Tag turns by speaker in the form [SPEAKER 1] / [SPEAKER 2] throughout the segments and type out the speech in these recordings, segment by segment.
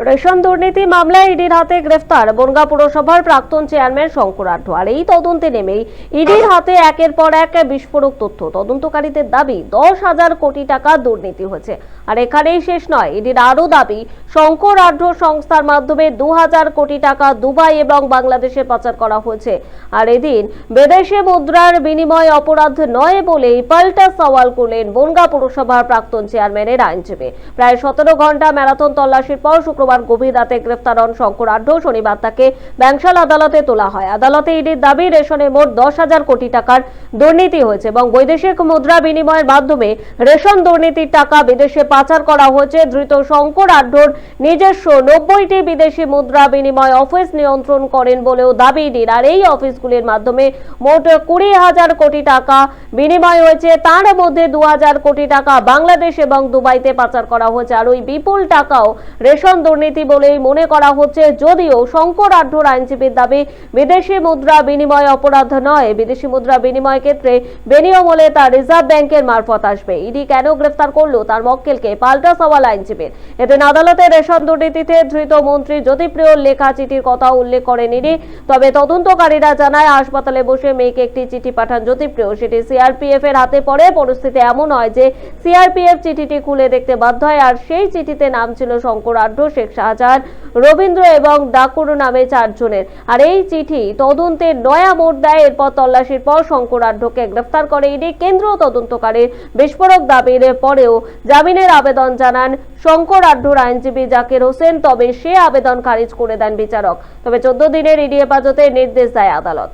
[SPEAKER 1] Ration দুর্নীতি মামলায় ইডির হাতে গ্রেফতার বনগাঁ পুরসভার প্রাক্তন চেয়ারম্যান শঙ্কর আঢ্য। আর এই তদন্তে নেমেই ইডির হাতে একের পর এক বিস্ফোরক তথ্য। তদন্তকারীদের দাবি 10,000 কোটি টাকা দুর্নীতি হয়েছে। আর এখানেই শেষ নয়, ইডির আরও দাবি শঙ্কর আঢ্য সংস্থার মাধ্যমে 2,000 কোটি টাকা দুবাই এবং বাংলাদেশে পাচার করা হয়েছে। আর এদিন বিদেশি মুদ্রার বিনিময় অপরাধ নয় বলেই পাল্টা সওয়াল করলেন বনগাঁ পুরসভার প্রাক্তন চেয়ারম্যানের আইনজীবী। প্রায় 17 ঘন্টা ম্যারাথন তল্লাশির পর শুক্রবার গভীর রাতে গ্রেফতার হন শঙ্কর আঢ্য। শনিবার তাকে ব্যাংশাল আদালতে তোলা হয়। আদালতে ইডির দাবি রেশনে মোট 10,000 কোটি টাকার দুর্নীতি হয়েছে এবং বৈদেশিক মুদ্রা বিনিময়ের মাধ্যমে রেশন দুর্নীতির টাকা বিদেশে পাচার করা হয়েছে। ধৃত শঙ্কর আঢ্যর নিজস্ব 90টি বিদেশি মুদ্রা বিনিময় অফিস নিয়ন্ত্রণ করেন বলেও দাবি ইডির। আর এই অফিসগুলির মাধ্যমে মোট 20,000 কোটি টাকা বিনিময় হয়েছে। তার মধ্যে 2,000 কোটি টাকা বাংলাদেশ এবং দুবাইতে পাচার করা হয়েছে। আর ওই বিপুল টাকাও রেশন দুর্নীতি বলেই মনে করা হচ্ছে। যদিও শঙ্কর আঢ্যর আইনজীবীর দাবি বিদেশি মুদ্রা বিনিময় অপরাধ নয়। বিদেশি মুদ্রা বিনিময় ক্ষেত্রে বেনিয়ম হলে তা রিজার্ভ ব্যাংকের মারফত আসবে। ইডি কেন গ্রেফতার করলো তার মক্কেলকে পাল্টা সওয়াল আইনজীবীর। এদিন আদালতে রেশন দুর্নীতিতে ধৃত মন্ত্রী জ্যোতিপ্রিয়র লেখা চিঠির কথা উল্লেখ করেন ইডি। তবে তদন্তকারীরা জানায় হাসপাতালে বসে মেয়েকে একটি চিঠি পাঠান জ্যোতিপ্রিয়। সেটি সিআরপিএফ এর হাতে পড়ে। পরিস্থিতি এমন হয় যে সিআরপিএফ চিঠিটি খুলে দেখতে বাধ্য হয়। আর সেই চিঠিতে নাম ছিল শঙ্কর আঢ্য, শেখ শাহজাহান, রবীন্দ্র এবং ডাকুর নামে 4 জনের। আর এই চিঠি তদন্তের নয়া মোড় দেয়। এরপর তল্লাশির পর শঙ্কর আঢ্যকে গ্রেফতার করে ইডি। কেন্দ্রীয় তদন্তকারীর বিস্ফোরক দাবির পরেও জামিনের আবেদন জানান শঙ্কর আঢ্যর আইনজীবী জাকির হোসেন। তবে সে আবেদন খারিজ করে দেন বিচারক। তবে 14 দিনের ইডি হেফাজতের নির্দেশ দেয় আদালত।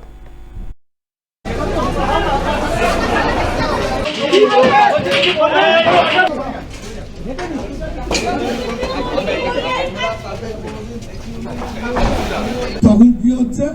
[SPEAKER 2] তখন কি হচ্ছে